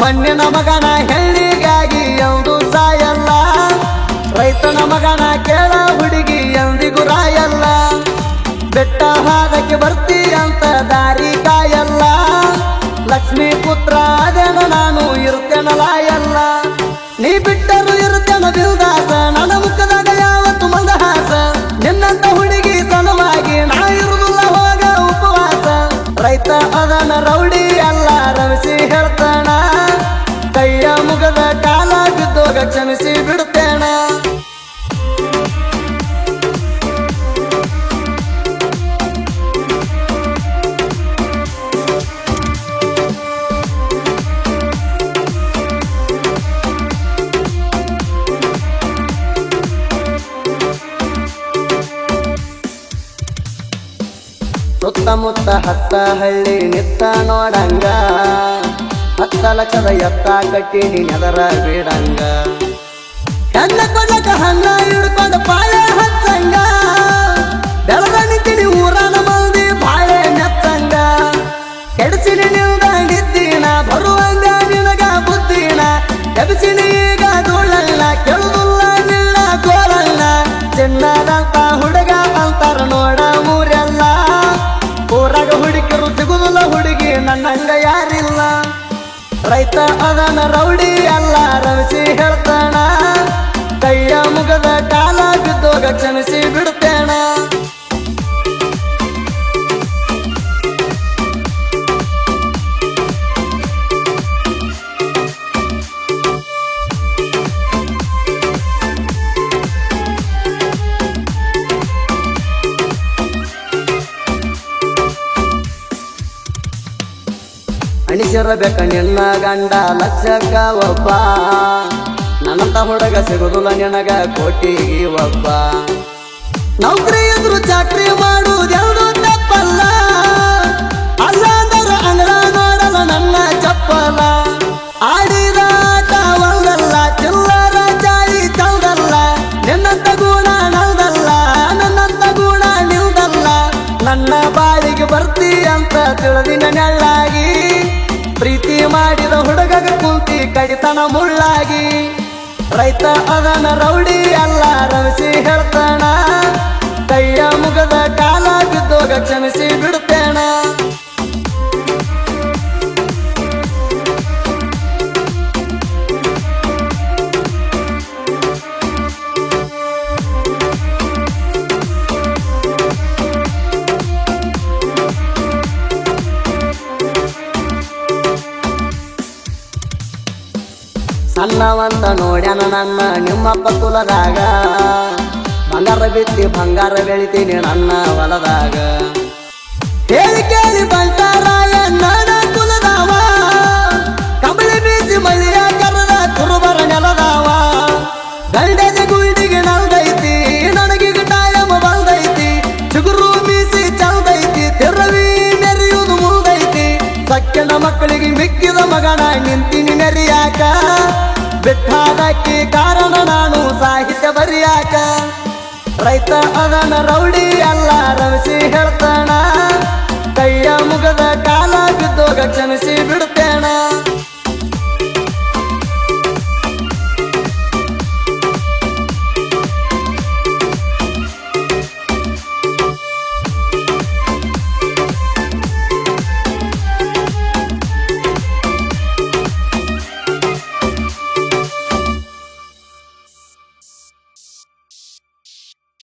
ಮಣ್ಣಿನ ಮಗನ ಹೆಣ್ಣಿಗಾಗಿ ಎಂದು ಸಾಯಲ್ಲ, ರೈತನ ಮಗನ ಕೇಳ ಹುಡುಗಿ ಎಂದಿಗೂ ರಾಯಲ್ಲ. ಬೆಟ್ಟ ಹಾದಕ್ಕೆ ಬರ್ತಿ ಅಂತ ದಾರಿ ಕಾಯಲ್ಲ, ಲಕ್ಷ್ಮೀ ಪುತ್ರ ಅದೇನ ನಾನು ಇರ್ತೇನ ಲಾಯಲ್ಲ. ನೀ ಬಿಟ್ಟರು ಇರ್ತೇನ ಬಿಲ್ದಾಸ, ನನ್ನ ಮುಖದಾಗ ಯಾವತ್ತು ಮಂದಹಾಸ. ನಿನ್ನಂತ ಹುಡುಗಿ ಸಲುವಾಗಿ ನಾ ಇರುವುದಿಲ್ಲ ಹೋಗ ಉಪವಾಸ. ರೈತ ಅದನ ರೌಡಿ ಅಲ್ಲ ರವಿಸಿ ಹೇಳ್ತಾನ, ಕೈಯ ಮುಗದ ಕಾಲ ಬಿದ್ದೋಗ ಕ್ಷಮಿಸಿ ಬಿಡುತ್ತೇನ. ಸುತ್ತಮುತ್ತ ಹತ್ತ ಹಳ್ಳಿ ನಿತ್ತ ನೋಡಂಗ, 10 ಲಕ್ಷದ ಎತ್ತ ಕಟ್ಟಿನಿ ನೆದರ ಬಿಡಂಗ. ಹೆಣ್ಣ ಕೊಡಕ ಹಣ್ಣ ಹಿಡ್ಕೊಂಡು ಪಾಳೆ ಹಚ್ಚಂಗ, ಬೆಳದ ನಿಂತಿನಿ ಊರನ ಮಂದಿ ಬಾಳೆ ಮೆಚ್ಚಂಗ. ಕೆಡಸಿನಿ ನಿಲ್ದಾಡಿದ್ದೀನ ಬರುವಂಗ ನಿನಗ ಬುದ್ಧಿನ, ಎಬ್ಸಿನಿ ಈಗ ಧೂಳಲ್ಲ ಕೆಳುದಿಲ್ಲ ನಿಲ್ಲ ಗೋಳಲ್ಲ. ಚಿನ್ನದಂತ ಹುಡುಗ ಅಂತಾರ ನೋಡ ಊರೆಲ್ಲ, ಊರಾಗ ಹುಡುಗಿರು ಸಿಗುದಿಲ್ಲ ಹುಡುಗಿ ನನ್ನಂಗ ಯಾರಿಲ್ಲ. ರೈತ ಅದನ ರೌಡಿ ಅಲ್ಲ ರವಿಸಿ ಹೇಳ್ತಾನ, ಕೈಯ ಮುಗದ ಕಾಲ ಬಿದ್ದೋಗ ಕ್ಷಮಿಸಿ ಬಿಡುತ್ತೇನ. ಅಣಿಸಿರಬೇಕ ನಿನ್ನ ಗಂಡ ಲಕ್ಷಕ್ಕ ಒಬ್ಬ, ನನ್ನಂತ ಹುಡುಗ ಸಿಗುದಿಲ್ಲ ನಿನಗ ಕೋಟಿಗೆ ಒಬ್ಬ. ನೌಕರಿ ಎದುರು ಚಾಕ್ರಿ ಮಾಡುವುದೆರಡು ತಪ್ಪಲ್ಲ, ಅಲ್ಲ ಅಂದರೆ ಅಂಗಳ ನೋಡಲ್ಲ ನನ್ನ ಚಪ್ಪಲ. ಆಡಿದ ಆಟ ಒಂದಲ್ಲ ಚಿಲ್ಲರ ಚಾಳಿ ಚೌದಲ್ಲ, ನಿನ್ನಂತ ಗುಣ ನಲ್ದಲ್ಲ ನನ್ನಂತ ಗುಣ ನಿಲ್ದಲ್ಲ. ನನ್ನ ಬಾಳಿಗೆ ಬರ್ತಿ ಅಂತ ತಿಳಿದಿನ ನೆಳ್ಳಾಗಿ, ಪ್ರೀತಿ ಮಾಡಿದ ಹುಡುಗಗ ಕುಂತಿ ಕಡಿತನ ಮುಳ್ಳಾಗಿ. ರೈತ ಅದನ ರೌಡಿ ಅಲ್ಲ ರವಿಸಿ ಹೇಳ್ತಾನ, ಕೈಯ ಮುಗದ ಕಾಲ ಬಿದ್ದೋಗ ಕ್ಷಮಿಸಿ ಬಿಡುತ್ತೇನ. ಸಣ್ಣವಂತ ನೋಡ್ಯಾನ ನನ್ನ ನಿಮ್ಮಪ್ಪ ಕುಲದಾಗ, ಬಂಗಾರ ಬಿತ್ತಿ ಬಂಗಾರ ಬೆಳಿತೀನಿ ನನ್ನ ಹೊಲದಾಗ. ಹೇಳಿ ಕೇಳಿ ಬಂಟಾರಾಯ ನನ್ನ ಕುಲದಾವ, ಕಬಳಿ ಬೀಸಿ ಮಳಿಯ ಕರದ ಕುರುಬರ ನೆಲದಾವ. ಗಂಡದ ಗುಂಡಿಗೆ ನಲ್ದೈತಿ ನನಗೀಗ ಟೈಮ ಬಂದೈತಿ, ಚಿಗುರು ಮೀಸಿ ಚಲ್ದೈತಿ ತಿರವಿ ಮೆರೆಯುವುದು ಮುಂದೈತಿ. ಸಕ್ಕನ ಮಕ್ಕಳಿಗೆ ಮಿಕ್ಕಿದ ಮಗನ ನಿಂತಿನಿ ಮೆರಿಯಾಕ, ಬಿಟ್ಟಾದಕ್ಕೆ ಕಾರಣ ನಾನು ಸಾಹಿತ್ಯ ಬರಿಯಾಕ. ರೈತ ಅದನ ರೌಡಿ ಅಲ್ಲ ರವಿಸಿ ಹೇಳ್ತಾನ,